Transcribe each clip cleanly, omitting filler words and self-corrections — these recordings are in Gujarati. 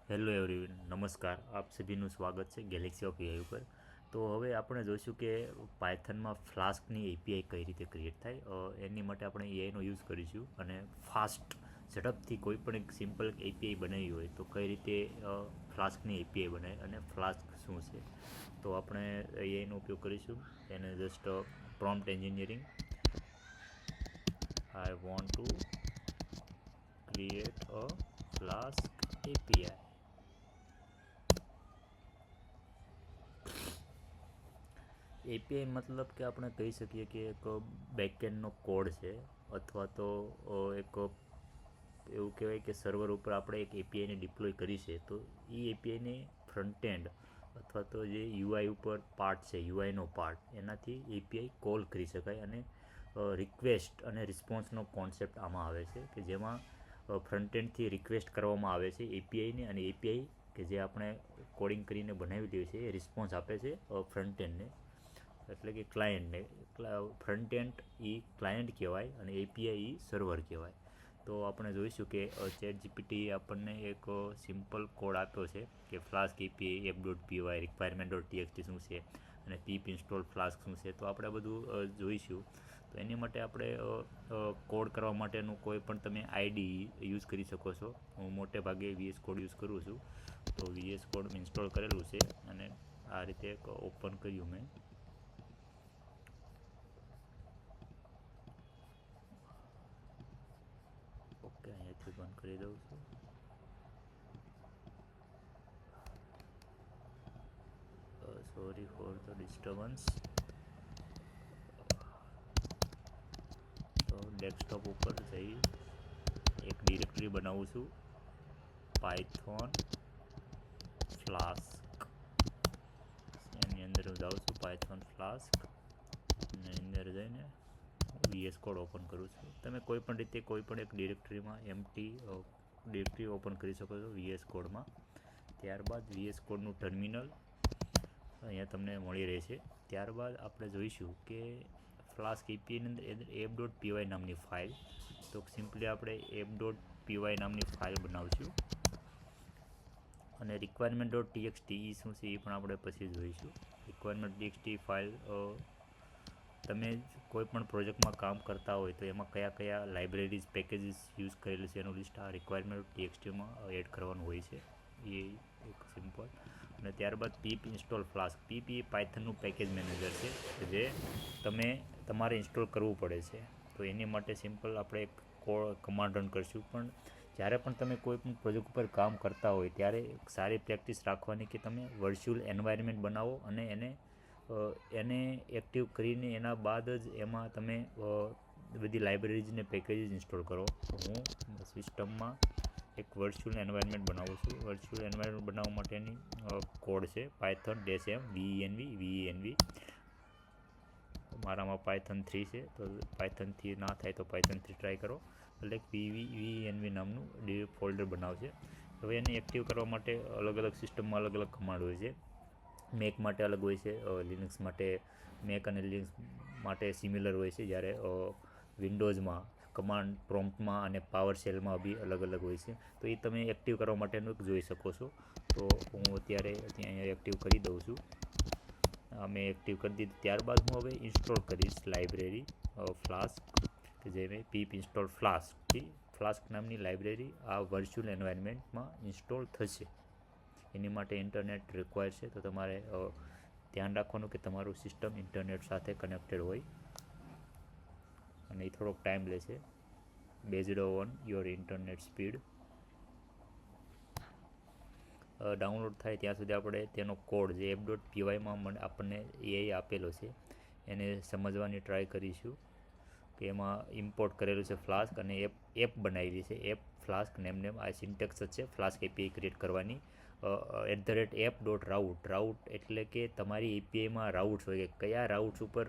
હેલો એવરીવન, નમસ્કાર. આપ સભીનું સ્વાગત છે ગેલેક્સી ઓફ એઆઈ ઉપર. તો હવે આપણે જોઈશું કે પાયથનમાં ફ્લાસ્કની એપીઆઈ કઈ રીતે ક્રિએટ થાય. એની માટે આપણે એઆઈનો યુઝ કરીશું અને ફાસ્ટ ઝડપથી કોઈ પણ એક સિમ્પલ એપીઆઈ બનાવી હોય તો કઈ રીતે ફ્લાસ્કની એપીઆઈ બનાવે અને ફ્લાસ્ક શું છે. તો આપણે એઆઈનો ઉપયોગ કરીશું. એને just prompt engineering, I want to create a flask API. API મતલબ કે આપણે કહી શકીએ કે એક બેકએન્ડનો કોડ છે, અથવા તો એક એવું કહેવાય કે સર્વર ઉપર આપણે એક એપીઆઈને ડિપ્લોય કરી છે, તો એ એપીઆઈને ફ્રન્ટ એન્ડ અથવા તો જે યુઆઈ ઉપર પાર્ટ છે, યુઆઈનો પાર્ટ, એનાથી એપીઆઈ કોલ કરી શકાય. અને રિક્વેસ્ટ અને રિસ્પોન્સનો કોન્સેપ્ટ આમાં આવે છે કે જેમાં ફ્રન્ટ એન્ડથી રિક્વેસ્ટ કરવામાં આવે છે એપીઆઈને, અને એપીઆઈ કે જે આપણે કોડિંગ કરીને બનાવી દઈએ છીએ એ રિસ્પોન્સ આપે છે ફ્રન્ટ એન્ડને, એટલે કે ક્લાયન્ટને. ફ્રન્ટ એન્ડ એ ક્લાયન્ટ કહેવાય અને એપીઆઈ એ સર્વર કહેવાય. તો આપણે જોઈશું કે ચેટ જીપીટી આપણને એક સિમ્પલ કોડ આપ્યો છે કે ફ્લાસ્ક એપીઆઈ એપ.py રિક્વાયરમેન્ટ.txt શું છે અને પીપ ઇન્સ્ટોલ ફ્લાસ્ક શું છે. તો આપણે બધું જોઈશું. તો એની માટે આપણે કોડ કરવા માટેનું કોઈ પણ તમે આઈડી યુઝ કરી શકો છો. હું મોટે ભાગે વીએસ કોડ યુઝ કરું છું. તો વીએસ કોડ ઇન્સ્ટોલ કરેલું છે અને આ રીતે એક ઓપન કર્યું મેં. ઓકે, અહીંયાથી બંધ કરી દઉં છું. Sorry for the disturbance. તો ડેસ્કટોપ ઉપર જઈ એક ડિરેક્ટરી બનાવું છું, પાયથોન ફ્લાસ્ક. એની અંદર હું જાઉં છું પાયથોન ફ્લાસ્ક, અને અંદર જઈને વીએસ કોડ ઓપન કરું છું. તમે કોઈ પણ રીતે કોઈ પણ એક ડિરેક્ટરીમાં એમટી ડિરેક્ટરી ઓપન કરી શકો છો વીએસ કોડમાં. ત્યારબાદ વીએસ કોડનું ટર્મિનલ અહીંયા તમને મળી રહેશે. ત્યારબાદ આપણે જોઈશું કે ફ્લાસ્ક એપીઆઈની અંદર એપ.py નામની ફાઇલ. તો સિમ્પલી આપણે એપ.py નામની ફાઇલ બનાવશું, અને રિક્વાયરમેન્ટ.txt એ શું છે એ પણ આપણે પછી જોઈશું. રિક્વાયરમેન્ટ.txt ફાઇલ તમે કોઈ પણ પ્રોજેક્ટમાં કામ કરતા હોય તો એમાં કયા કયા લાઇબ્રેરીઝ પેકેજીસ યુઝ કરેલું છે એનું લિસ્ટ આ રિક્વાયરમેન્ટ.txtમાં એડ કરવાનું હોય છે. એ એક સિમ્પલ. અને ત્યારબાદ પીપ ઇન્સ્ટોલ ફ્લાસ્ક. પીપ એ પાયથનનું પેકેજ મેનેજર છે જે તમારે ઇન્સ્ટોલ કરવું પડે છે. તો એની માટે સિમ્પલ આપણે એક કમાન્ડ રન કરશું. પણ જ્યારે પણ તમે કોઈ પણ પ્રોજેક્ટ ઉપર કામ કરતા હોય ત્યારે એક સારી પ્રેક્ટિસ રાખવાની કે તમે વર્ચ્યુઅલ એન્વાયરમેન્ટ બનાવો અને એને એક્ટિવ કરીને એના બાદ જ એમાં તમે બધી લાઇબ્રેરીઝને પેકેજીસ ઇન્સ્ટોલ કરો. હું સિસ્ટમમાં એક વર્ચ્યુઅલ એન્વાયરમેન્ટ બનાવું છું. વર્ચ્યુઅલ એન્વાયરમેન્ટ બનાવવા માટેની કોડ છે પાયથન -m venv. મારામાં પાયથન 3 છે, તો પાયથનથી ના થાય તો પાયથન 3 ટ્રાય કરો. એટલે venv નામનું ફોલ્ડર બનાવશે. હવે એને એક્ટિવ કરવા માટે અલગ અલગ સિસ્ટમમાં અલગ અલગ કમાન્ડ હોય છે. મેક માટે અલગ હોય છે, લિનક્સ માટે મેક અને લિનક્સ માટે સિમિલર હોય છે, જ્યારે વિન્ડોઝમાં કમાન્ડ પ્રોમ્પ્ટમાં અને પાવર શેલમાં બી અલગ અલગ હોય છે. તો એ તમે એક્ટિવ કરવા માટેનું જોઈ શકો છો. તો હું અત્યારે ત્યાં એક્ટિવ કરી દઉં છું. મેં એક્ટિવ કરી દીધું. ત્યારબાદ હું હવે ઇન્સ્ટોલ કરીશ લાઇબ્રેરી ફ્લાસ્ક, કે જે મેં પીપ ઇન્સ્ટોલ ફ્લાસ્કથી ફ્લાસ્ક નામની લાઇબ્રેરી આ વર્ચ્યુઅલ એન્વાયરમેન્ટમાં ઇન્સ્ટોલ થશે. એની માટે ઇન્ટરનેટ રિક્વાયર છે, તો તમારે ધ્યાન રાખવાનું કે તમારું સિસ્ટમ ઇન્ટરનેટ સાથે કનેક્ટેડ હોય, અને એ થોડોક ટાઈમ લેશે. Based on your internet speed. Download થાય ત્યાં સુધી આપણે તેનો કોડ જે એપ.py આપણને એઆઈ આપેલો છે એને સમજવાની ટ્રાય કરીશું. કે એમાં ઇમ્પોર્ટ કરેલું છે ફ્લાસ્ક, અને એપ બનાવેલી છે એપ ફ્લાસ્ક નેમ. આ સિન્ટેક્સ જ છે ફ્લાસ્ક એપીઆઈ ક્રિએટ કરવાની. @app.route એટલે કે તમારી એપીઆઈમાં રાઉટ્સ હોય કે કયા રાઉટ્સ ઉપર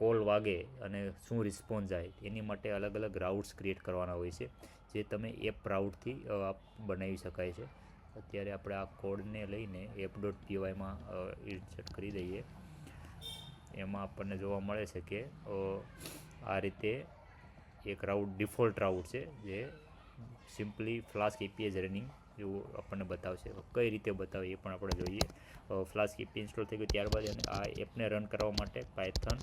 કોલ વાગે અને શું રિસ્પોન્સ જાય, એની માટે અલગ અલગ રાઉટ્સ ક્રિએટ કરવાના હોય છે, જે તમે એપ રાઉટથી બનાવી શકાય છે. અત્યારે આપણે આ કોડને લઈને એપ.pyમાં ઇન્સર્ટ કરી દઈએ. એમાં આપણને જોવા મળે છે કે આ રીતે એક રાઉટ ડિફોલ્ટ રાઉટ છે જે સિમ્પલી ફ્લાસ્ક એપીઆઈ જ રનિંગ એવું આપણને બતાવશે. કઈ રીતે બતાવે એ પણ આપણે જોઈએ. ફ્લાસ્ક એપી ઇન્સ્ટોલ થઈ ગયું ત્યારબાદ આ એપને રન કરવા માટે પાયથન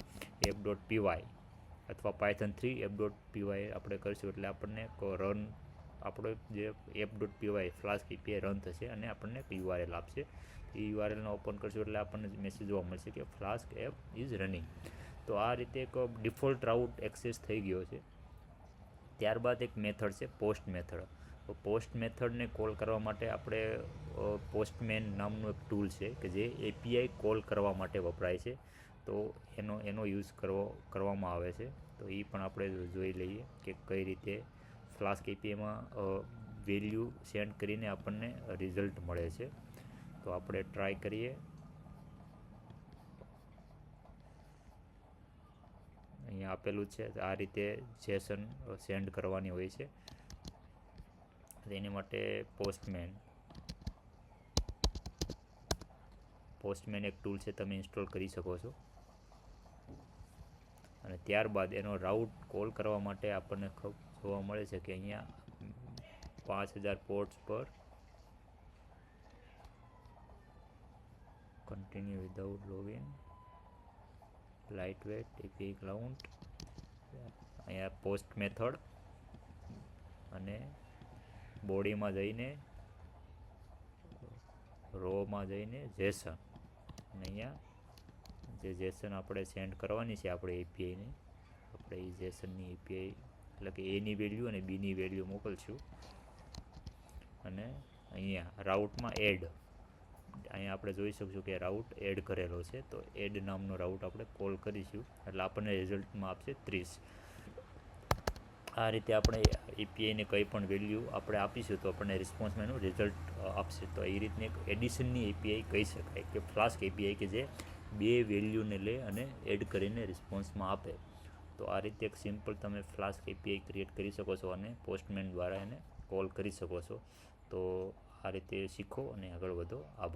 app.py અથવા python 3 app.py આપણે કરીશું એટલે આપણને રન આપણો જે app.py ફ્લાસ્ક એપીઆઈ રન થશે અને આપણને URL આપશે. એ URLને ઓપન કરશું એટલે આપણને મેસેજ જોવા મળશે કે ફ્લાસ્ક એપ ઇઝ રનિંગ. તો આ રીતે એક ડિફોલ્ટ રાઉટ એક્સેસ થઈ ગયો છે. ત્યારબાદ એક મેથડ છે પોસ્ટ મેથડ. તો પોસ્ટ મેથડને કોલ કરવા માટે આપણે પોસ્ટમેન નામનું એક ટૂલ છે કે જે એપીઆઈ કોલ કરવા માટે વપરાય છે. તો એનો યુઝ કરવામાં આવે છે. તો એ પણ આપણે જોઈ લઈએ કે કઈ રીતે ફ્લાસ્ક એપીઆઈમાં વેલ્યુ સેન્ડ કરીને આપણને રિઝલ્ટ મળે છે. તો આપણે ટ્રાય કરીએ. અહીંયા આપેલું છે આ રીતે જેસન સેન્ડ કરવાની હોય છે. એની માટે પોસ્ટમેન એક ટૂલ છે, તમે ઇન્સ્ટોલ કરી શકો છો. અને ત્યારબાદ એનો રાઉટ કોલ કરવા માટે આપણને જોવા મળે છે કે અહીંયા 5000 પોર્ટ્સ પર continue without login light weight API client. અહીંયા પોસ્ટ મેથડ અને બોડીમાં જઈને રોમાં જઈને જેસન અને અહીંયા જે જેસન આપણે સેન્ડ કરવાની છે આપણે એપીઆઈને, આપણે એ જેસનની એપીઆઈ એટલે કે એની વેલ્યુ અને બીની વેલ્યુ મોકલશું. અને અહીંયા રાઉટમાં અહીંયા આપણે જોઈ શકશું કે રાઉટ એડ કરેલો છે. તો એડ નામનો રાઉટ આપણે કોલ કરીશું એટલે આપણને રિઝલ્ટમાં આપશે 30. આ રીતે આપણે એપીઆઈને કંઈ પણ વેલ્યુ આપણે આપીશું તો આપણને રિસ્પોન્સમાં એનું રિઝલ્ટ આપશે. તો એ રીતની એક એડિશનની એપીઆઈ કહી શકાય કે ફ્લાસ્ક એપીઆઈ કે જે બે વેલ્યુને લે અને એડ કરીને રિસ્પોન્સમાં આપે. તો આ રીતે એક સિમ્પલ તમે ફ્લાસ્ક એપીઆઈ ક્રિએટ કરી શકો છો અને પોસ્ટમેન દ્વારા એને કોલ કરી શકો છો. તો આ રીતે શીખો અને આગળ વધો. આભાર.